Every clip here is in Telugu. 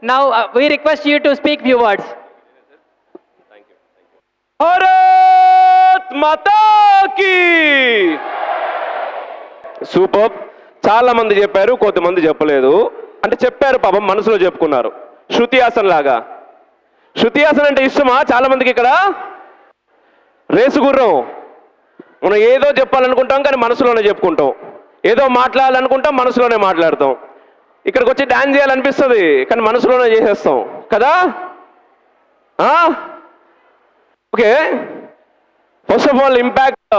Now we request you to speak few words. Bharat Mata కీ సూపర్. చాలా మంది చెప్పారు, కొంతమంది చెప్పలేదు. అంటే చెప్పారు పాపం, మనసులో చెప్పుకున్నారు. శృతి హాసన్ లాగా. శృతి హాసన్ అంటే ఇష్టమా చాలా మందికి? ఇక్కడ రేసు గుర్రం. మనం ఏదో చెప్పాలనుకుంటాం కానీ మనసులోనే చెప్పుకుంటాం, ఏదో మాట్లాడాలనుకుంటాం మనసులోనే మాట్లాడతాం. ఇక్కడికి వచ్చి డాన్స్ చేయాలనిపిస్తుంది కానీ మనసులోనే చేసేస్తాం కదా. Okay, first of all impact,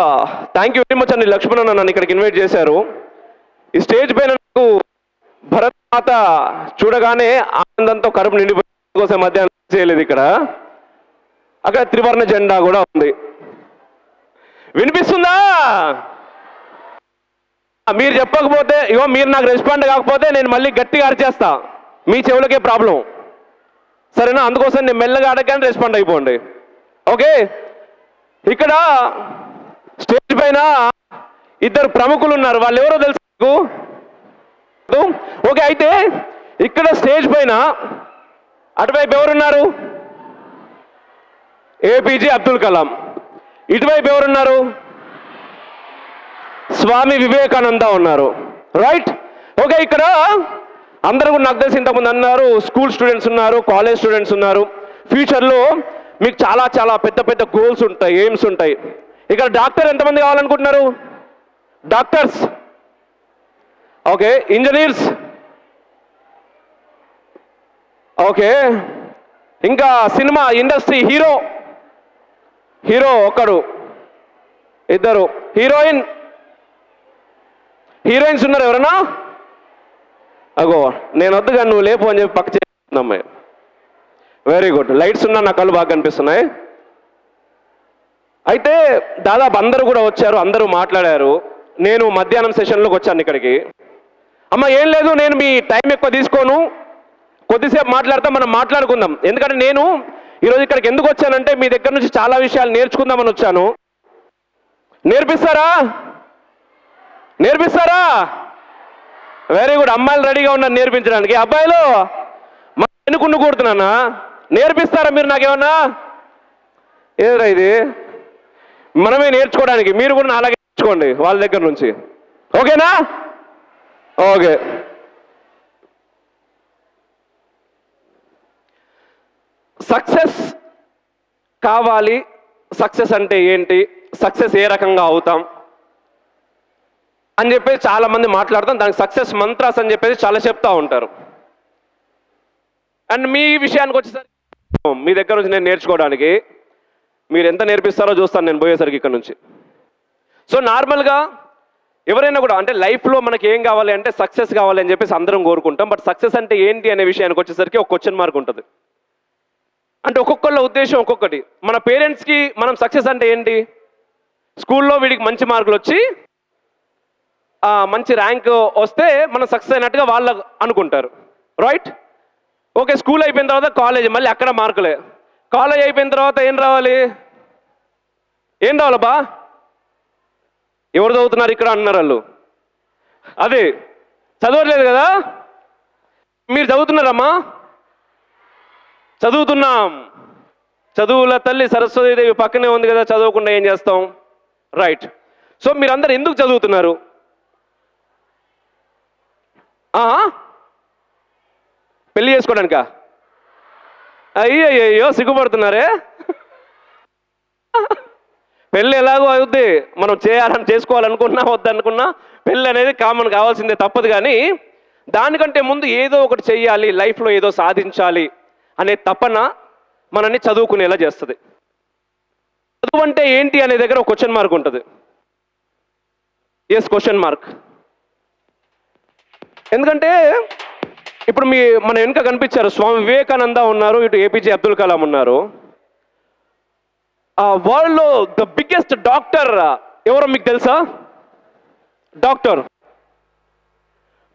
thank you very much అండి. లక్ష్మణ్ నన్ను ఇక్కడికి ఇన్వైట్ చేశారు. ఈ స్టేజ్ పైన నాకు భరత్ మాత చూడగానే ఆనందంతో కడుపు నిండిపోయే కోసం మధ్యాహ్నం చేయలేదు. ఇక్కడ అక్కడ త్రివర్ణ జెండా కూడా ఉంది. వినిపిస్తుందా? మీరు చెప్పకపోతే, ఇగో మీరు నాకు రెస్పాండ్ కాకపోతే నేను మళ్ళీ గట్టిగా అరిచేస్తా, మీ చెవులకే ప్రాబ్లం. సరేనా? అందుకోసం నేను మెల్లగా అడగానే రెస్పాండ్ అయిపోండి. ఓకే, ఇక్కడ స్టేజ్ పైన ఇద్దరు ప్రముఖులు ఉన్నారు. వాళ్ళు ఎవరో తెలుసు మీకు? ఓకే, అయితే ఇక్కడ స్టేజ్ పైన అటువైపు ఎవరున్నారు? ఏపీజే అబ్దుల్ కలాం. ఇటువైపు ఎవరున్నారు? స్వామి వివేకానంద ఉన్నారు. రైట్? ఓకే, ఇక్కడ అందరూ కూడా నాకు తెలిసి ఇంతకుముందు అన్నారు, స్కూల్ స్టూడెంట్స్ ఉన్నారు, కాలేజ్ స్టూడెంట్స్ ఉన్నారు. ఫ్యూచర్లో మీకు చాలా చాలా పెద్ద పెద్ద గోల్స్ ఉంటాయి, ఎయిమ్స్ ఉంటాయి. ఇక్కడ డాక్టర్ ఎంతమంది కావాలనుకుంటున్నారు? డాక్టర్స్. Okay, engineers. ఓకే, ఇంకా సినిమా ఇండస్ట్రీ హీరో. హీరో ఒకడు, ఇద్దరు. హీరోయిన్స్ ఉన్నారు ఎవరన్నా? అగో నేను వద్దు కానీ నువ్వు లేపు అని చెప్పి పక్క చేస్తున్నామ్మాయి. Very good. లైట్స్ ఉన్నా నా కళ్ళు బాగా కనిపిస్తున్నాయి. అయితే దాదాపు అందరూ కూడా వచ్చారు, అందరూ మాట్లాడారు. నేను మధ్యాహ్నం సెషన్లోకి వచ్చాను ఇక్కడికి. అమ్మ ఏం లేదు, నేను మీ టైం ఎక్కువ తీసుకోను, కొద్దిసేపు మాట్లాడితే మనం మాట్లాడుకుందాం. ఎందుకంటే నేను ఈరోజు ఇక్కడికి ఎందుకు వచ్చానంటే మీ దగ్గర నుంచి చాలా విషయాలు నేర్చుకుందామని వచ్చాను. నేర్పిస్తారా? నేర్పిస్తారా? Very good. అమ్మాయిలు రెడీగా ఉన్నారు నేర్పించడానికి. అబ్బాయిలు ఎన్నుకుంటూ కూడుతున్నానా? నేర్పిస్తారా మీరు నాకేమన్నా? ఏదరా ఇది? మనమే నేర్చుకోవడానికి, మీరు కూడా అలాగే నేర్చుకోండి వాళ్ళ దగ్గర నుంచి. ఓకేనా? ఓకే. సక్సెస్ కావాలి. సక్సెస్ అంటే ఏంటి, సక్సెస్ ఏ రకంగా అవుతాం అని చెప్పేసి చాలా మంది మాట్లాడతాం. దానికి సక్సెస్ మంత్రాస్ అని చెప్పేసి చాలా చెప్తా ఉంటారు. అండ్ మీ విషయానికి వచ్చేసరికి మీ దగ్గర నుంచి నేను నేర్చుకోవడానికి మీరు ఎంత నేర్పిస్తారో చూస్తాను నేను పోయేసరికి ఇక్కడ నుంచి. సో నార్మల్గా ఎవరైనా కూడా అంటే లైఫ్లో మనకి ఏం కావాలి అంటే సక్సెస్ కావాలి అని చెప్పేసి అందరం కోరుకుంటాం. బట్ సక్సెస్ అంటే ఏంటి అనే విషయానికి వచ్చేసరికి ఒక క్వశ్చన్ మార్క్ ఉంటుంది. అంటే ఒక్కొక్కళ్ళ ఉద్దేశం ఒక్కొక్కటి. మన పేరెంట్స్కి మనం సక్సెస్ అంటే ఏంటి? స్కూల్లో వీడికి మంచి మార్కులు వచ్చి మంచి ర్యాంక్ వస్తే మనం సక్సెస్ అయినట్టుగా వాళ్ళు అనుకుంటారు. రైట్? ఓకే, స్కూల్ అయిపోయిన తర్వాత కాలేజ్, మళ్ళీ అక్కడ మార్కులే. కాలేజ్ అయిపోయిన తర్వాత ఏం రావాలి? ఏం రావాలబ్బా? ఎవరు చదువుతున్నారు ఇక్కడ అంటున్నారు వాళ్ళు. అదే చదవట్లేదు కదా. మీరు చదువుతున్నారమ్మా? చదువుతున్నాం. చదువుల తల్లి సరస్వతీదేవి పక్కనే ఉంది కదా, చదవకుండా ఏం చేస్తాం? రైట్. సో మీరందరూ ఎందుకు చదువుతున్నారు? పెళ్లి చేసుకోవడానికా? అయ్యో సిగ్గుపడుతున్నారే. పెళ్ళి ఎలాగో అవుద్ది, మనం చేసుకోవాలనుకున్నా వద్దనుకున్నా పెళ్ళి అనేది కామన్ కావాల్సిందే, తప్పదు. కానీ దానికంటే ముందు ఏదో ఒకటి చెయ్యాలి, లైఫ్లో ఏదో సాధించాలి అనే తపన మనల్ని చదువుకునేలా చేస్తుంది. చదువు అంటే ఏంటి అనే దగ్గర ఒక క్వశ్చన్ మార్క్ ఉంటుంది. Yes, question mark. ఎందుకంటే ఇప్పుడు మన వెనుక కనిపించారు, స్వామి వివేకానంద ఉన్నారు, ఇటు ఏపీజే అబ్దుల్ కలాం ఉన్నారు. వరల్డ్లో ద బిగ్గెస్ట్ డాక్టర్ ఎవరో మీకు తెలుసా? డాక్టర్.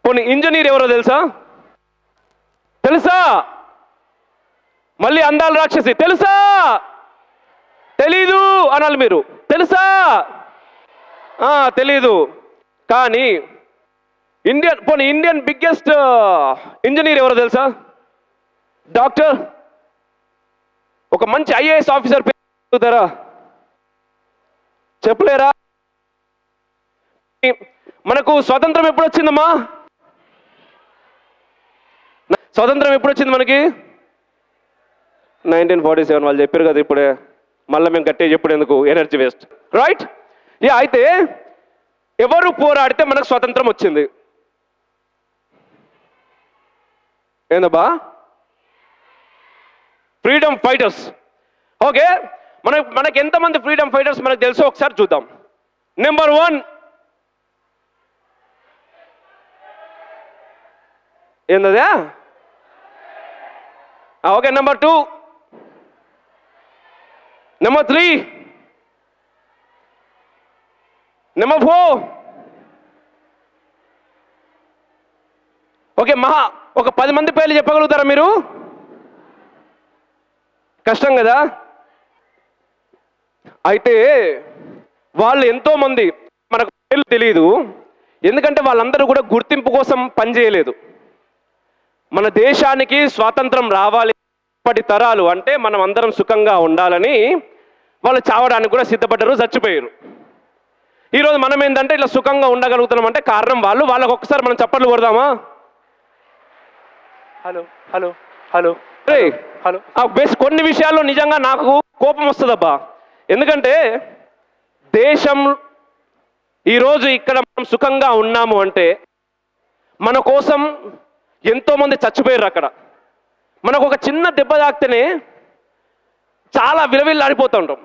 పోనీ ఇంజనీర్ ఎవరో తెలుసా? తెలుసా? మళ్ళీ అందాల రాక్షసి తెలుసా? తెలీదు అనాలి మీరు. తెలుసా? తెలీదు. కానీ ఇండియన్ బిగ్గెస్ట్ ఇంజనీర్ ఎవరో తెలుసా? డాక్టర్, ఒక మంచి ఐఏఎస్ ఆఫీసర్ పేరు చెప్పలేరా? మనకు స్వతంత్రం ఎప్పుడు వచ్చిందమ్మా? స్వతంత్రం ఎప్పుడు వచ్చింది మనకి? 1947. వాళ్ళు చెప్పారు కదా ఇప్పుడే, మళ్ళీ మేము గట్టిగా చెప్పుడు ఎందుకు, ఎనర్జీ వేస్ట్, రైట్? యా, అయితే ఎవరు పోరాడితే మనకు స్వతంత్రం వచ్చింది? ఏందబ్బా? Freedom fighters. ఓకే, మనకి ఎంతమంది ఫ్రీడమ్ ఫైటర్స్ మనకు తెలుసో ఒకసారి చూద్దాం. నెంబర్ 1 ఏందదా? Okay, number 2, number 3, number 4. Okay, ఒక 10 మంది పేర్లు చెప్పగలుగుతారా మీరు? కష్టం కదా. అయితే వాళ్ళు ఎంతోమంది, మనకు పేర్లు తెలియదు, ఎందుకంటే వాళ్ళందరూ కూడా గుర్తింపు కోసం పనిచేయలేదు. మన దేశానికి స్వాతంత్రం రావాలి, ఇప్పటి తరాలు అంటే మనం అందరం సుఖంగా ఉండాలని వాళ్ళు చావడానికి కూడా సిద్ధపడ్డారు, చచ్చిపోయారు. ఈరోజు మనం ఏంటంటే ఇట్లా సుఖంగా ఉండగలుగుతున్నాం అంటే కారణం వాళ్ళు. వాళ్ళకు ఒక్కసారి మనం చప్పట్లు కొడదామా? Hello hello hello hello. Best కొన్ని విషయాల్లో నిజంగా నాకు కోపం వస్తుందబ్బా. ఎందుకంటే దేశం ఈరోజు ఇక్కడ మనం సుఖంగా ఉన్నాము అంటే మన కోసం ఎంతోమంది చచ్చిపోయారు. అక్కడ మనకు ఒక చిన్న దెబ్బ తాకితేనే చాలా విలవిల్లాడిపోతూ ఉంటాం,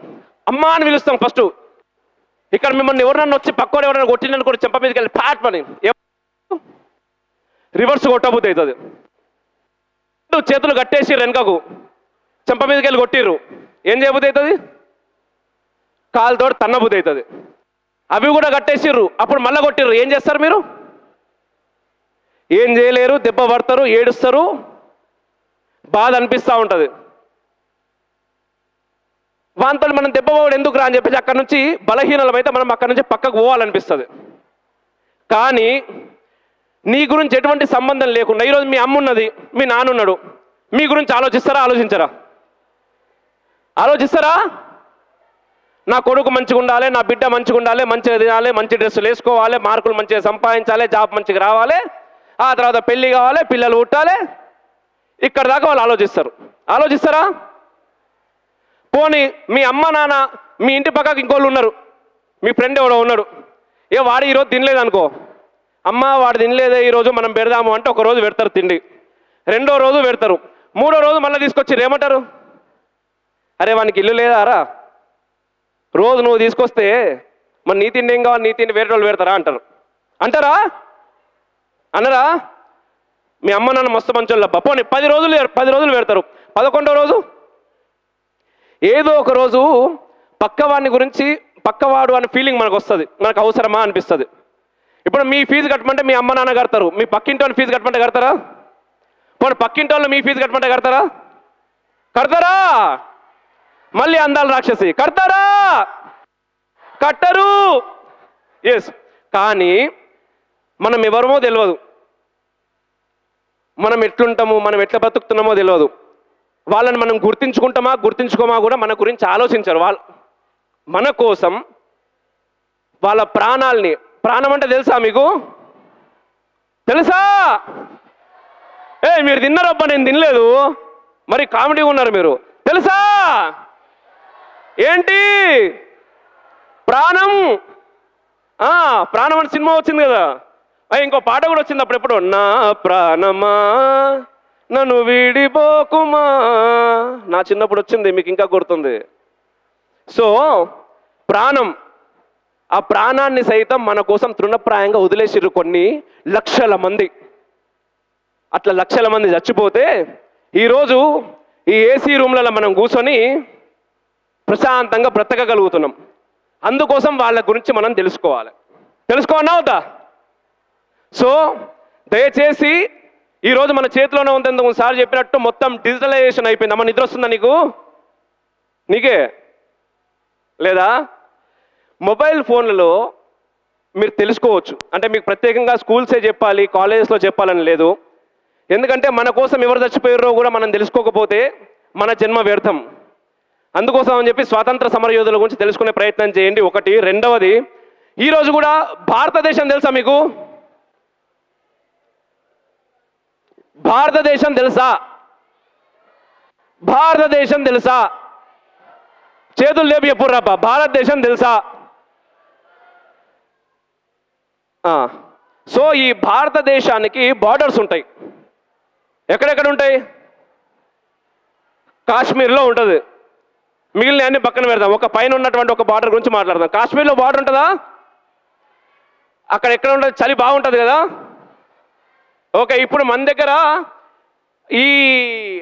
అమ్మా అని పిలుస్తాం ఫస్ట్. ఇక్కడ మిమ్మల్ని ఎవరన్నా వచ్చి పక్కన ఎవరైనా కొట్టినని కూడా చెంప మీదకి వెళ్ళి ప్యాట్ పని రివర్స్ కొట్టబుద్ధి అవుతుంది. చేతులు కట్టేసి వెనకకు చెంప మీదకి వెళ్ళి కొట్టిర్రు, ఏం చేయబుద్ధి అవుతుంది? కాలుతో తన్నబుద్ధి అవుతుంది. అవి కూడా కట్టేసిర్రు, అప్పుడు మళ్ళీ కొట్టిర్రు, ఏం చేస్తారు మీరు? ఏం చేయలేరు, దెబ్బ పడతారు, ఏడుస్తారు, బాధ అనిపిస్తూ ఉంటుంది. వాంతో మనం దెబ్బ పోవడం ఎందుకు రా అని చెప్పేసి అక్కడ నుంచి బలహీనలమైతే మనం అక్కడ నుంచి పక్కకు పోవాలనిపిస్తుంది. కానీ నీ గురించి ఎటువంటి సంబంధం లేకుండా ఈరోజు మీ అమ్మ ఉన్నది, మీ నాన్న ఉన్నాడు, మీ గురించి ఆలోచిస్తారా? ఆలోచిస్తారా? నా కొడుకు మంచిగా ఉండాలి, నా బిడ్డ మంచిగా ఉండాలి, మంచిగా తినాలి, మంచి డ్రెస్సులు వేసుకోవాలి, మార్కులు మంచిగా సంపాదించాలి, జాబ్ మంచిగా రావాలి, ఆ తర్వాత పెళ్లి కావాలి, పిల్లలు పుట్టాలి, ఇక్కడ దాకా వాళ్ళు ఆలోచిస్తారా? పోనీ మీ అమ్మ నాన్న, మీ ఇంటి పక్కకు ఇంకోళ్ళు ఉన్నారు, మీ ఫ్రెండ్ ఎవడో ఉన్నాడు, వాడు ఈరోజు తినలేదు అనుకో, అమ్మ వాడు తినలేదే ఈరోజు మనం పెడదాము అంటే ఒక రోజు పెడతారు తిండి, రెండో రోజు పెడతారు, మూడో రోజు మళ్ళీ తీసుకొచ్చి ఏమంటారు? అరే వానికి ఇల్లు లేదారా, రోజు నువ్వు తీసుకొస్తే మరి నీ తిండి ఏం కావాలి, నీ తిండి వేరే వాళ్ళు పెడతారా అంటారా? అనరా? మీ అమ్మ నాన్న మస్తు మంచోళ్ళబ్బా, పోనీ 10 రోజులు పెడతారు, 11వ రోజు ఏదో ఒక రోజు పక్కవాడిని గురించి పక్కవాడు అనే ఫీలింగ్ మనకు వస్తుంది, మనకు అవసరమా అనిపిస్తుంది. ఇప్పుడు మీ ఫీజు కట్టమంటే మీ అమ్మ నాన్న కడతారు, మీ పక్కింటి వాళ్ళు ఫీజు కట్టమంటే కడతారా? పోనీ పక్కింటి వాళ్ళు మీ ఫీజు కట్టమంటే కడతారా? మళ్ళీ అందాల రాక్షసి కడతారా? కట్టరు. ఎస్, కానీ మనం ఎవరమో తెలియదు, మనం ఎట్లుంటాము, మనం ఎట్లా బతుకుతున్నామో తెలియదు. వాళ్ళని మనం గుర్తించుకోమా కూడా మన గురించి ఆలోచించరు. మన కోసం వాళ్ళ ప్రాణం అంటే తెలుసా మీకు? తెలుసా? మీరు తిన్నారబ్బా, నేను తినలేదు, మరి కామెడీగా ఉన్నారు మీరు. తెలుసా ఏంటి ప్రాణం? ప్రాణం అని సినిమా వచ్చింది కదా, ఇంకో పాట కూడా వచ్చింది అప్పుడెప్పుడు, నా ప్రాణమా నన్ను వీడిపోకుమా, నా చిన్నప్పుడు వచ్చింది, మీకు ఇంకా గుర్తుంది. సో ప్రాణం, ఆ ప్రాణాన్ని సైతం మన కోసం తృణప్రాయంగా వదిలేసిర్రు కొన్ని లక్షల మంది. అట్లా లక్షల మంది చచ్చిపోతే ఈరోజు ఈ ఏసీ రూమ్లలో మనం కూర్చొని ప్రశాంతంగా బ్రతకగలుగుతున్నాం. అందుకోసం వాళ్ళ గురించి మనం తెలుసుకోవాలన్నా అవుతా? సో దయచేసి ఈరోజు మన చేతిలోనే ఉంది, ఇంతకు సార్ చెప్పినట్టు మొత్తం డిజిటలైజేషన్ అయిపోయింది. అమ్మ నిద్ర వస్తుందా నీకే లేదా? మొబైల్ ఫోన్లలో మీరు తెలుసుకోవచ్చు, అంటే మీకు ప్రత్యేకంగా స్కూల్సే చెప్పాలి, కాలేజెస్లో చెప్పాలని లేదు. ఎందుకంటే మన కోసం ఎవరు చచ్చిపోయారో కూడా మనం తెలుసుకోకపోతే మన జన్మ వ్యర్థం. అందుకోసం అని చెప్పి స్వాతంత్ర సమరయోధుల గురించి తెలుసుకునే ప్రయత్నం చేయండి. ఒకటి. రెండవది, ఈరోజు కూడా భారతదేశం తెలుసా మీకు? భారతదేశం తెలుసా? భారతదేశం తెలుసా? చేతులు లేపి చెప్పుర్రబ్బా, భారతదేశం తెలుసా? సో ఈ భారతదేశానికి బార్డర్స్ ఉంటాయి. ఎక్కడెక్కడ ఉంటాయి? కాశ్మీర్లో ఉంటుంది. మిగిలిన అన్ని పక్కన పెడదాం. ఒక పైన ఉన్నటువంటి ఒక బార్డర్ గురించి మాట్లాడదాం. కాశ్మీర్లో బార్డర్ ఉంటుందా? అక్కడ ఎక్కడ ఉంటుంది? చలి బాగుంటుంది కదా. ఓకే, ఇప్పుడు మన దగ్గర ఈ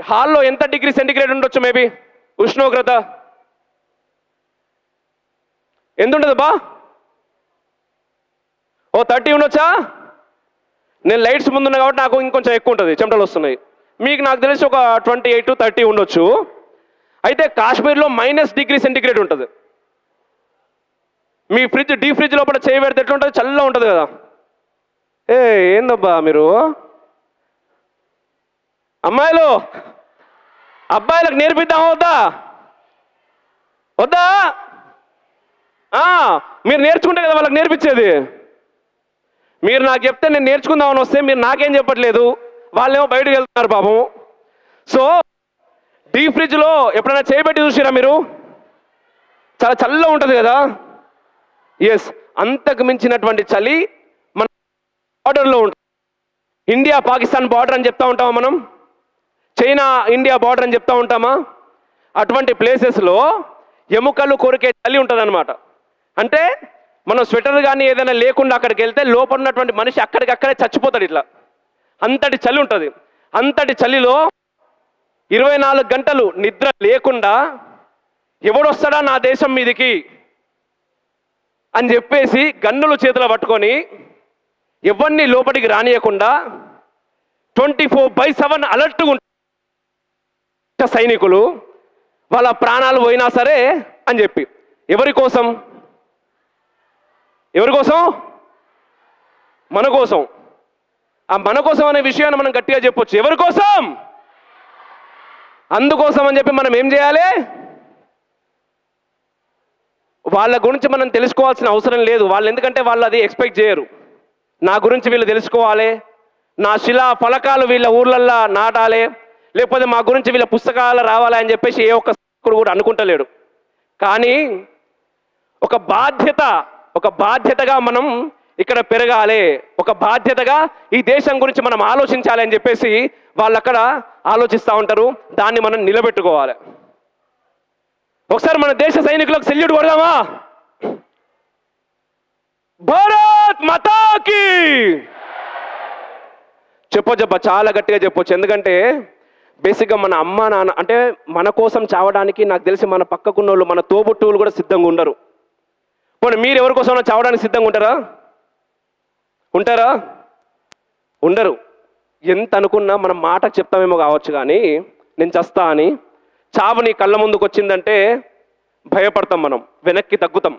హాల్లో ఎంత డిగ్రీ సెంటిగ్రేడ్ ఉండొచ్చు? మేబీ ఉష్ణోగ్రత ఎంత ఉంటుంది బా? ఓ 30 ఉండొచ్చా? నేను లైట్స్ ముందున్నా కాబట్టి నాకు ఇంకొంచెం ఎక్కువ ఉంటుంది, చెమటలు వస్తున్నాయి. మీకు నాకు తెలిసి ఒక 28 to 30 ఉండొచ్చు. అయితే కాశ్మీర్లో -డిగ్రీ సెంటిగ్రేడ్ ఉంటుంది. మీ ఫ్రిడ్జ్, డీ ఫ్రిడ్జ్ లోపల చేయి పెడితే ఎట్లా ఉంటుంది? చల్లగా ఉంటుంది కదా. ఏందబ్బా మీరు అమ్మాయిలు అబ్బాయిలకు నేర్పిద్దామా వద్దా? వద్దా? మీరు నేర్చుకుంటే కదా వాళ్ళకి నేర్పించేది. మీరు నాకు చెప్తే నేను నేర్చుకుందామని వస్తే మీరు నాకేం చెప్పట్లేదు, వాళ్ళేమో బయటకు వెళ్తున్నారు పాపం. సో డీ ఫ్రిడ్జ్లో ఎప్పుడైనా చేయబెట్టి చూసిరా మీరు? చాలా చల్లగా ఉంటుంది కదా. ఎస్, అంతకు మించినటువంటి చలి మన బార్డర్లో ఉంటుంది. ఇండియా పాకిస్తాన్ బార్డర్ అని చెప్తా ఉంటామా మనం? చైనా ఇండియా బార్డర్ అని చెప్తా ఉంటామా? అటువంటి ప్లేసెస్లో ఎముకలు కొరికే చలి ఉంటుంది అనమాట. అంటే మనం స్వెటర్ కానీ ఏదైనా లేకుండా అక్కడికి వెళ్తే లోపల ఉన్నటువంటి మనిషి అక్కడికక్కడే చచ్చిపోతాడు. ఇట్లా అంతటి చలి ఉంటుంది. అంతటి చలిలో 24 గంటలు నిద్ర లేకుండా ఎవడొస్తాడా నా దేశం మీదికి అని చెప్పేసి గన్నులు చేతిలో పట్టుకొని ఎవరిని లోపలికి రానియకుండా 24/7 అలర్ట్గా ఉంటారు సైనికులు. వాళ్ళ ప్రాణాలు పోయినా సరే అని చెప్పి. ఎవరి కోసం? ఎవరి కోసం? మన కోసం. ఆ మన కోసం అనే విషయాన్ని మనం గట్టిగా చెప్పొచ్చు. ఎవరి కోసం? అందుకోసం అని చెప్పి మనం ఏం చేయాలి? వాళ్ళ గురించి మనం తెలుసుకోవాల్సిన అవసరం లేదు. వాళ్ళు ఎందుకంటే వాళ్ళు అది ఎక్స్పెక్ట్ చేయరు. నా గురించి వీళ్ళు తెలుసుకోవాలి, నా శిలా ఫలకాలు వీళ్ళ ఊర్లల్లో నాటాలి, లేకపోతే మా గురించి వీళ్ళ పుస్తకాలు రావాలి అని చెప్పేసి ఏ ఒక్క కూడా అనుకుంటలేడు. కానీ ఒక బాధ్యతగా మనం ఇక్కడ పెరగాలి, ఒక బాధ్యతగా ఈ దేశం గురించి మనం ఆలోచించాలి అని చెప్పేసి వాళ్ళు అక్కడ ఆలోచిస్తూ ఉంటారు. దాన్ని మనం నిలబెట్టుకోవాలి. ఒకసారి మన దేశ సైనికులకు సెల్యూట్ కొడదామా? భారత్ మాతాకి చెప్పొచ్చబ్బా, చాలా గట్టిగా చెప్పొచ్చు. ఎందుకంటే బేసిక్గా మన అమ్మ నాన్న అంటే మన కోసం చావడానికి నాకు తెలిసి మన పక్కకున్న వాళ్ళు, మన తోబుట్టువులు కూడా సిద్ధంగా ఉండరు. పోనీ మీరు ఎవరి కోసం చావడానికి సిద్ధంగా ఉంటారా? ఉండరు. ఎంత అనుకున్నా మనం మాటకు చెప్తామేమో కావచ్చు, కానీ నేను చస్తా అని. చావు నీ కళ్ళ ముందుకు వచ్చిందంటే భయపడతాం, మనం వెనక్కి తగ్గుతాం.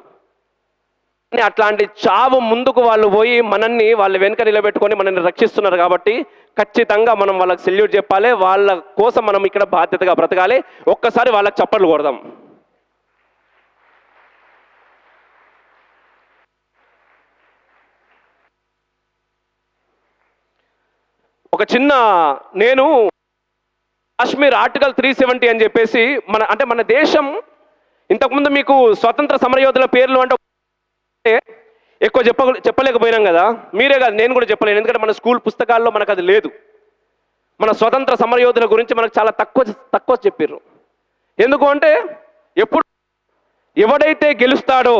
అట్లాంటి చావు ముందుకు వాళ్ళు పోయి మనల్ని వాళ్ళు వెనుక నిలబెట్టుకొని మనల్ని రక్షిస్తున్నారు కాబట్టి ఖచ్చితంగా మనం వాళ్ళకి సెల్యూట్ చెప్పాలి. వాళ్ళ కోసం మనం ఇక్కడ బాధ్యతగా బ్రతకాలి. ఒక్కసారి వాళ్ళకి చప్పట్లు కొడదాం. ఒక చిన్న నేను కాశ్మీర్ ఆర్టికల్ 370 అని చెప్పేసి మన దేశం ఇంతకుముందు మీకు స్వతంత్ర సమరయోధుల పేర్లు అంటే ఎక్కువ చెప్పలేకపోయినాం కదా. మీరే కాదు, నేను కూడా చెప్పలేను. ఎందుకంటే మన స్కూల్ పుస్తకాల్లో మనకు అది లేదు. మన స్వతంత్ర సమరయోధుల గురించి మనకు చాలా తక్కువ చెప్పారు. ఎందుకు అంటే ఎప్పుడు ఎవడైతే గెలుస్తాడో,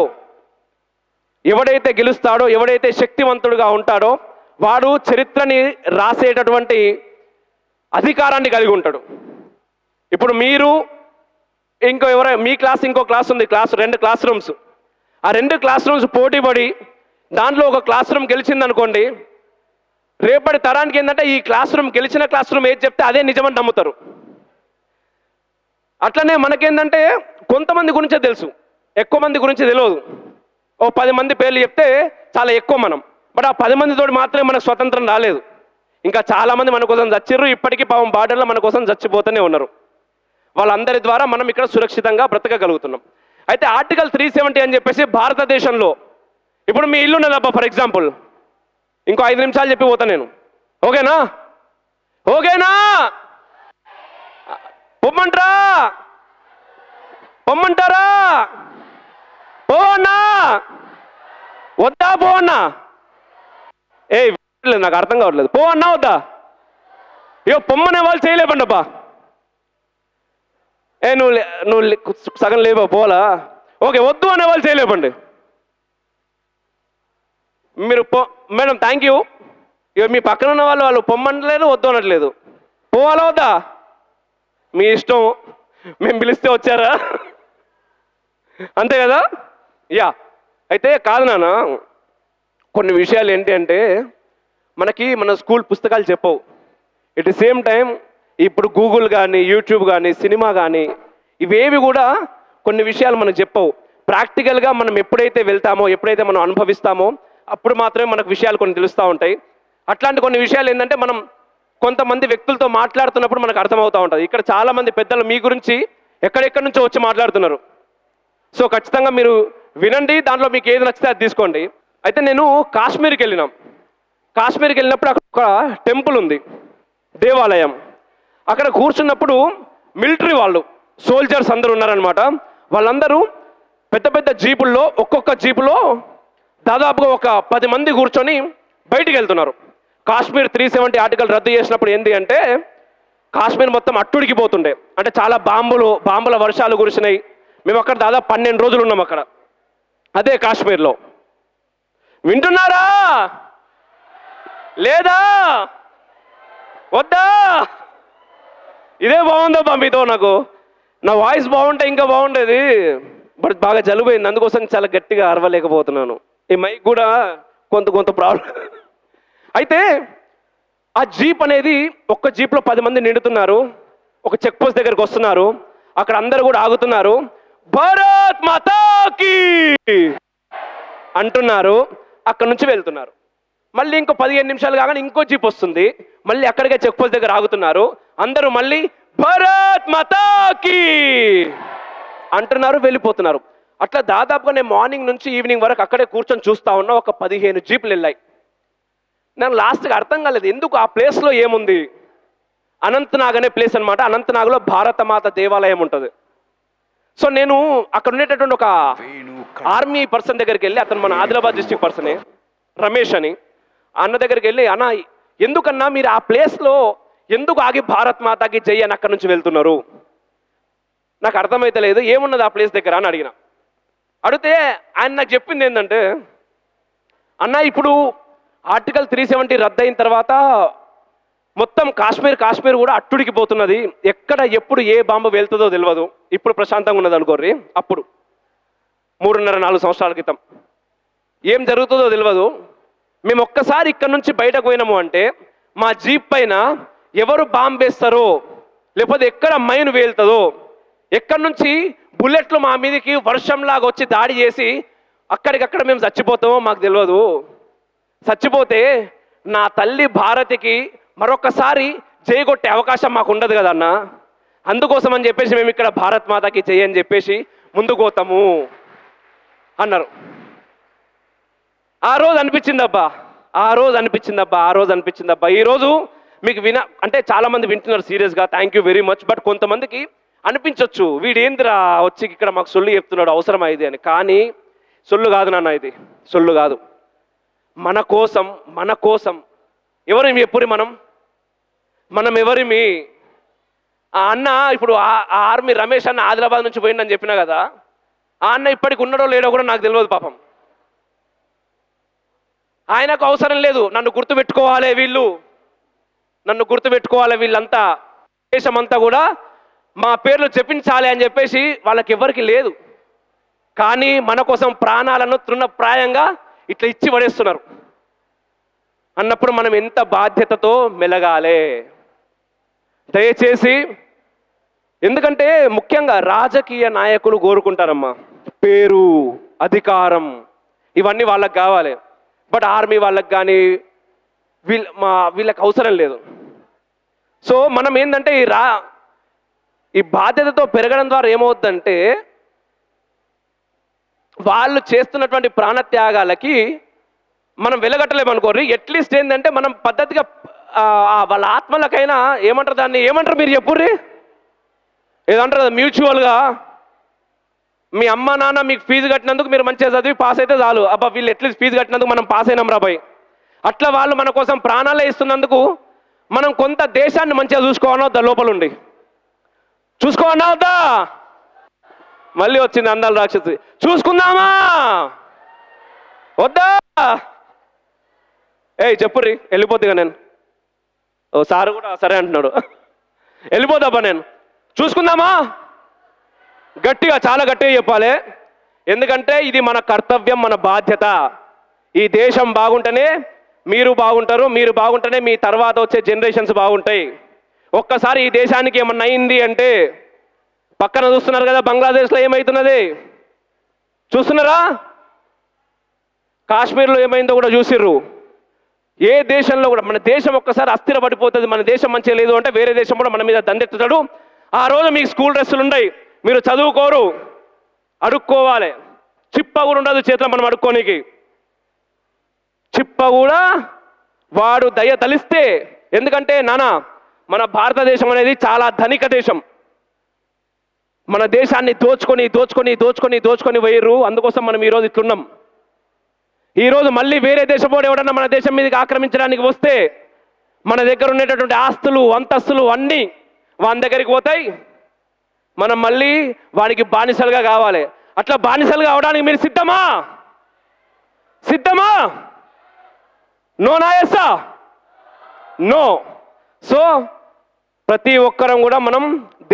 ఎవడైతే శక్తివంతుడుగా ఉంటాడో వాడు చరిత్రని రాసేటటువంటి అధికారాన్ని కలిగి ఉంటాడు. ఇప్పుడు మీరు మీ క్లాస్ ఇంకో క్లాస్ ఉంది, 2 క్లాస్ రూమ్స్. ఆ 2 క్లాస్ రూమ్స్ పోటీ పడి దాంట్లో ఒక క్లాస్ రూమ్ గెలిచిందనుకోండి, రేపటి తరానికి ఏంటంటే ఈ క్లాస్ రూమ్ గెలిచిన క్లాస్ రూమ్ ఏది చెప్తే అదే నిజమని నమ్ముతారు. అట్లనే మనకేంటంటే కొంతమంది గురించే తెలుసు, ఎక్కువ మంది గురించి తెలియదు. ఓ 10 మంది పేర్లు చెప్తే చాలా ఎక్కువ మనం. బట్ ఆ 10 మందితోటి మాత్రమే మనకు స్వతంత్రం రాలేదు. ఇంకా చాలామంది మన కోసం చచ్చిర్రు, ఇప్పటికీ పాపం బార్డర్లో మన కోసం చచ్చిపోతూనే ఉన్నారు. వాళ్ళందరి ద్వారా మనం ఇక్కడ సురక్షితంగా బ్రతకగలుగుతున్నాం. అయితే ఆర్టికల్ 370 అని చెప్పేసి భారతదేశంలో ఇప్పుడు మీ ఇల్లు ఉన్నదబ్బా, ఫర్ ఎగ్జాంపుల్, ఇంకో 5 నిమిషాలు చెప్పి పోతా నేను. ఓకేనా? ఓకేనా? పొమ్మంటారా? పొమ్మంటారా? పోవన్నా? వద్దా? పోవన్నా? నాకు అర్థం కావట్లేదు. పోవన్నా వద్దా? ఇగో పొమ్మనే వాళ్ళు చేయలేపండి అబ్బా. నువ్వు సగం లేవా? పోవాలా? ఓకే, వద్దు అనే వాళ్ళు చేయలేపండి. మీరు మేడం థ్యాంక్ యూ. ఇక మీ పక్కన ఉన్న వాళ్ళు పొమ్మనట్లేదు, వద్దు అనట్లేదు. పోవాలా వద్దా? మీ ఇష్టం. మేము పిలిస్తే వచ్చారా? అంతే కదా? యా. అయితే కాదు నాన్న, కొన్ని విషయాలు ఏంటి అంటే మన స్కూల్ పుస్తకాలు చెప్పవు. ఎట్ ది సేమ్ టైం ఇప్పుడు గూగుల్ కానీ, యూట్యూబ్ కానీ, సినిమా కానీ ఇవేవి కూడా కొన్ని విషయాలు మనకు చెప్పవు. ప్రాక్టికల్గా మనం ఎప్పుడైతే వెళ్తామో, ఎప్పుడైతే మనం అనుభవిస్తామో అప్పుడు మాత్రమే మనకు విషయాలు కొన్ని తెలుస్తూ ఉంటాయి. అట్లాంటి కొన్ని విషయాలు ఏంటంటే మనం కొంతమంది వ్యక్తులతో మాట్లాడుతున్నప్పుడు మనకు అర్థమవుతూ ఉంటుంది. ఇక్కడ చాలామంది పెద్దలు మీ గురించి ఎక్కడెక్కడి నుంచో వచ్చి మాట్లాడుతున్నారు. సో ఖచ్చితంగా మీరు వినండి, దాంట్లో మీకు ఏది నచ్చితే అది తీసుకోండి. అయితే నేను కాశ్మీర్కి వెళ్ళినాం. కాశ్మీర్కి వెళ్ళినప్పుడు అక్కడ ఒక టెంపుల్ ఉంది, దేవాలయం. అక్కడ కూర్చున్నప్పుడు మిలిటరీ వాళ్ళు, సోల్జర్స్ అందరూ ఉన్నారనమాట. వాళ్ళందరూ పెద్ద పెద్ద జీపుల్లో, ఒక్కొక్క జీపులో దాదాపుగా ఒక 10 మంది కూర్చొని బయటికి వెళ్తున్నారు. కాశ్మీర్ 370 ఆర్టికల్ రద్దు చేసినప్పుడు ఏంటి అంటే కాశ్మీర్ మొత్తం అట్టుడికిపోతుండే. అంటే చాలా బాంబుల వర్షాలు కురిసినాయి. మేము అక్కడ దాదాపు 12 రోజులు ఉన్నాం అక్కడ, అదే కాశ్మీర్లో. వింటున్నారా లేదా? వద్దా? ఇదే బాగుందబ్బా మీతో. నాకు నా వాయిస్ బాగుంటే ఇంకా బాగుండేది, బట్ బాగా జలుబైంది, అందుకోసం చాలా గట్టిగా అరవలేకపోతున్నాను. ఈ మైక్ కూడా కొంత ప్రాబ్లం. అయితే ఆ జీప్ అనేది, ఒక్క జీప్లో 10 మంది నిండుతున్నారు. ఒక చెక్ పోస్ట్ దగ్గరికి వస్తున్నారు. అక్కడ అందరూ కూడా ఆగుతున్నారు. భారత్ మాతాకి అంటున్నారు. అక్కడ నుంచి వెళ్తున్నారు. మళ్ళీ ఇంకో 15 నిమిషాలు కాగానే ఇంకో జీప్ వస్తుంది. మళ్ళీ అక్కడికే చెక్ పోస్ట్ దగ్గర ఆగుతున్నారు. అందరూ మళ్ళీ భారత్ మాతాకి అంటున్నారు, వెళ్ళిపోతున్నారు. అట్లా దాదాపుగా నేను మార్నింగ్ నుంచి ఈవినింగ్ వరకు అక్కడే కూర్చొని చూస్తా ఉన్నా. ఒక 15 జీపులు వెళ్ళాయి. నాకు లాస్ట్గా అర్థం కాలేదు ఎందుకు ఆ ప్లేస్లో ఏముంది. అనంతనాగ్ అనే ప్లేస్ అనమాట. అనంతనాగ్లో భారతమాత దేవాలయం ఉంటుంది. సో నేను అక్కడ ఉండేటటువంటి ఒక ఆర్మీ పర్సన్ దగ్గరికి వెళ్ళి, అతను మన ఆదిలాబాద్ డిస్ట్రిక్ట్ పర్సనే, రమేష్ అని, అన్న దగ్గరికి వెళ్ళి, అన్న ఎందుకన్నా మీరు ఆ ప్లేస్లో ఎందుకు ఆగి భారత్ మాతాకి జై అని అక్కడ నుంచి వెళ్తున్నారు, నాకు అర్థమైతే లేదు, ఏమున్నది ఆ ప్లేస్ దగ్గర అని అడిగిన. అడిగితే ఆయన నాకు చెప్పింది ఏంటంటే, అన్న ఇప్పుడు ఆర్టికల్ 370 రద్దు అయిన తర్వాత మొత్తం కాశ్మీర్ కూడా అట్టుడికి పోతున్నది. ఎక్కడ ఎప్పుడు ఏ బాంబు వెళ్తుందో తెలియదు. ఇప్పుడు ప్రశాంతంగా ఉన్నది అనుకోర్రి, అప్పుడు 3.5-4 సంవత్సరాల క్రితం ఏం జరుగుతుందో తెలియదు. మేము ఒక్కసారి ఇక్కడ నుంచి బయటకు పోయినాము అంటే మా జీప్ పైన ఎవరు బాంబు వేస్తారో, లేకపోతే ఎక్కడ మైన్ వేలుతుందో, ఎక్కడి నుంచి బుల్లెట్లు మా మీదకి వర్షంలాగా వచ్చి దాడి చేసి అక్కడికక్కడ మేము చచ్చిపోతామో మాకు తెలియదు. చచ్చిపోతే నా తల్లి భారతికి మరొకసారి చేయగొట్టే అవకాశం మాకు ఉండదు కదన్న. అందుకోసం అని చెప్పేసి మేము ఇక్కడ భారత్ మాతకి జై అని చెప్పేసి ముందుకు పోతాము అన్నారు. ఆ రోజు అనిపించిందబ్బా. ఈరోజు మీకు అంటే చాలామంది వింటున్నారు సీరియస్గా, thank you very much. But కొంతమందికి అనిపించవచ్చు, వీడేంద్రా వచ్చి ఇక్కడ మాకు సొల్లు చెప్తున్నాడు, అవసరమా ఇది అని. కానీ సొల్లు కాదు నాన్న, ఇది సొల్లు కాదు. మన కోసం ఎవరిమి ఎప్పుడు మనం ఎవరిమి? ఆ అన్న ఇప్పుడు ఆ ఆర్మీ రమేష్ అన్న ఆదిలాబాద్ నుంచి పోయిందని చెప్పినా కదా, ఆ అన్న ఇప్పటికి ఉన్నాడో లేడో కూడా నాకు తెలియదు పాపం. ఆయనకు అవసరం లేదు నన్ను గుర్తుపెట్టుకోవాలి వీళ్ళంతా, దేశమంతా కూడా మా పేర్లు చెప్పించాలి అని చెప్పేసి వాళ్ళకి ఎవరికి లేదు. కానీ మన కోసం ప్రాణాలను తృణప్రాయంగా ఇట్లా ఇచ్చి పడేస్తున్నారు అన్నప్పుడు మనం ఎంత బాధ్యతతో మెలగాలి దయచేసి. ఎందుకంటే ముఖ్యంగా రాజకీయ నాయకులు కోరుకుంటారమ్మా, పేరు, అధికారం, ఇవన్నీ వాళ్ళకి కావాలి. బట్ ఆర్మీ వాళ్ళకి కానీ వీళ్ళకి అవసరం లేదు. సో మనం ఏంటంటే ఈ బాధ్యతతో పెరగడం ద్వారా ఏమవుద్దంటే వాళ్ళు చేస్తున్నటువంటి ప్రాణత్యాగాలకి మనం వెలగట్టలేమనుకోరు. అట్లీస్ట్ ఏంటంటే మనం పద్ధతిగా వాళ్ళ ఆత్మలకైనా ఏమంటారు దాన్ని, ఏమంటారు మీరు చెప్పుర్రి, ఏదంటారు కదా, మ్యూచువల్గా మీ అమ్మ నాన్న మీకు ఫీజు కట్టినందుకు మీరు మంచిగా చదివి పాస్ అయితే చాలు, అబ్బా వీళ్ళు అట్లీస్ట్ ఫీజు కట్టినందుకు మనం పాస్ అయినాం రాబాయ్, అట్లా వాళ్ళు మన కోసం ప్రాణాలే ఇస్తున్నందుకు మనం కొంత దేశాన్ని మంచిగా చూసుకోవనొద్దా, లోపల ఉండి చూసుకోవద్దా. మళ్ళీ వచ్చింది అందాల రాక్షసి, చూసుకుందామా వద్దా? చెప్పుర్రి, వెళ్ళిపోతుగా నేను. ఓ సారు కూడా సరే అంటున్నాడు, వెళ్ళిపోతాబ్బా నేను. చూసుకుందామా, గట్టిగా, చాలా గట్టిగా చెప్పాలి. ఎందుకంటే ఇది మన కర్తవ్యం, మన బాధ్యత. ఈ దేశం బాగుంటేనే మీరు బాగుంటారు, మీరు బాగుంటేనే మీ తర్వాత వచ్చే జనరేషన్స్ బాగుంటాయి. ఒక్కసారి ఈ దేశానికి ఏమన్నా అయింది అంటే, పక్కన చూస్తున్నారు కదా బంగ్లాదేశ్లో ఏమవుతున్నది చూస్తున్నారా, కాశ్మీర్లో ఏమైందో కూడా చూసిర్రు. ఏ దేశంలో కూడా మన దేశం ఒక్కసారి అస్థిరపడిపోతుంది, మన దేశం మంచిగా లేదు అంటే వేరే దేశం కూడా మన మీద దండెత్తుతాడు. ఆ రోజు మీకు స్కూల్ డ్రెస్సులు ఉన్నాయి, మీరు చదువుకోరు, అడుక్కోవాలి, చిప్ప కూడా ఉండదు చేతిలో మనం అడుక్కోనికి. చిప్ప కూడా వాడు దయ తలిస్తే, ఎందుకంటే నానా మన భారతదేశం అనేది చాలా ధనిక దేశం. మన దేశాన్ని దోచుకొని దోచుకొని దోచుకొని దోచుకొని పోయిర్రు. అందుకోసం మనం ఈరోజు ఇట్లున్నాం. ఈరోజు మళ్ళీ వేరే దేశపోడు ఎవడన్నా మన దేశం మీదకి ఆక్రమించడానికి వస్తే మన దగ్గర ఉండేటటువంటి ఆస్తులు అంతస్తులు అన్నీ వాని దగ్గరికి పోతాయి. మనం మళ్ళీ వాడికి బానిసలుగా కావాలి. అట్లా బానిసలుగా అవడానికి మీరు సిద్ధమా? సిద్ధమా? No నాయస్సా no. సో ప్రతి ఒక్కరం కూడా మనం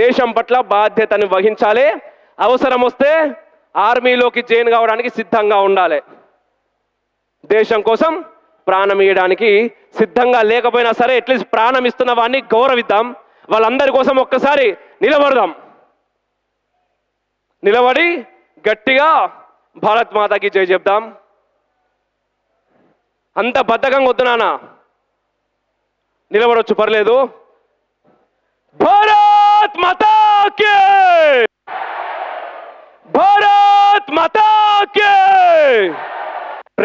దేశం పట్ల బాధ్యతని వహించాలి. అవసరం వస్తే ఆర్మీలోకి జాయిన్ కావడానికి సిద్ధంగా ఉండాలి. దేశం కోసం ప్రాణం ఇవ్వడానికి సిద్ధంగా లేకపోయినా సరే అట్లీస్ట్ ప్రాణం ఇస్తున్న వాడిని గౌరవిద్దాం. వాళ్ళందరి కోసం ఒక్కసారి నిలబడదాం. నిలబడి గట్టిగా భారత్ మాతాకి జై చెప్దాం. అంత బద్ధకంగా వద్దు నాన్న, నిలబడొచ్చు పర్లేదు. భారత్ మాతాకి, భారత్ మాతాకి.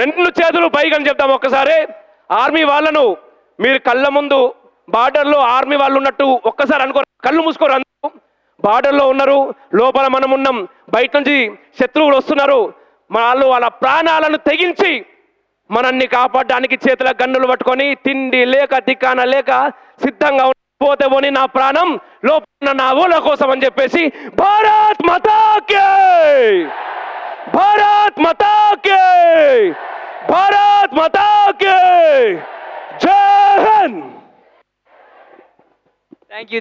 రెండు చేతులు పైకి అని చెప్తాం ఒక్కసారి. ఆర్మీ వాళ్ళను మీరు కళ్ళ ముందు బార్డర్లో ఆర్మీ వాళ్ళు ఉన్నట్టు ఒక్కసారి అనుకో, కళ్ళు మూసుకోరు. అందరూ బార్డర్లో ఉన్నారు, లోపల మనం ఉన్నాం, బయట నుంచి శత్రువులు వస్తున్నారు. వాళ్ళు వాళ్ళ ప్రాణాలను తెగించి మనల్ని కాపాడడానికి చేతుల గన్నులు పట్టుకొని తిండి లేక దిక్కాన లేక సిద్ధంగా పోతే పోని నా ప్రాణం లోపల నా ఊళ్ళ కోసం అని చెప్పేసి భారత్ మాతాకి, భారత్ మాతాకి, భారత్ మాతాకి జై Hind.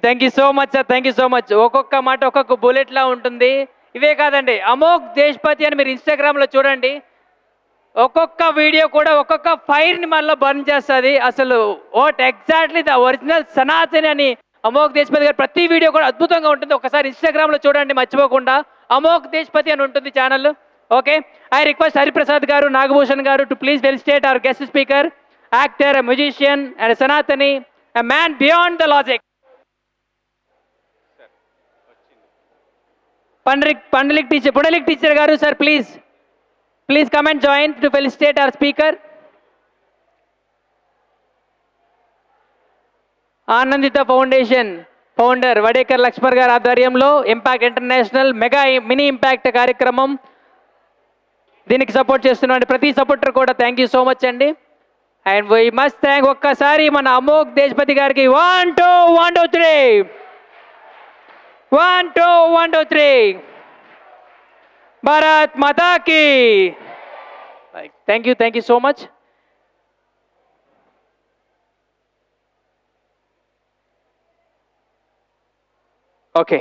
Thank you so much sir, thank you so much. ఒక్కొక్క మాట ఒక్కొక్క బుల్లెట్లా ఉంటుంది. ఇవే కాదండి, అమోఘ్ దేశ్పతి అని మీరు ఇన్స్టాగ్రామ్లో చూడండి. ఒక్కొక్క వీడియో కూడా ఒక్కొక్క ఫైర్ని మళ్ళీ బర్న్ చేస్తుంది. అసలు what exactly the original Sanatani అని అమోఘ్ దేశ్పతి గారు ప్రతి వీడియో కూడా అద్భుతంగా ఉంటుంది. ఒకసారి ఇన్స్టాగ్రామ్లో చూడండి మర్చిపోకుండా. అమోఘ్ దేశ్పతి అని ఉంటుంది channel. Okay, I request Hariprasad గారు, నాగభూషణ్ గారు to please felicitate our guest speaker, actor, musician and Sanatani, a man beyond the logic. Pundalik teacher గారు sir, please come and join to felicitate our speaker. Anandita foundation founder Wadekar Laxman గారి ఆధ్వర్యంలో impact international mega mini impact కార్యక్రమం, దీనికి సపోర్ట్ చేస్తున్న ప్రతి సపోర్టర్ కూడా థ్యాంక్ యూ సో మచ్ అండి. అండ్ వీ మస్ట్ థ్యాంక్ ఒక్కసారి మన అమోఘ్ దేశ్పతి గారికి 1 2 1 2 3 1 2 1 2 3 భారత్ మాతాకి. Thank you so much. Okay.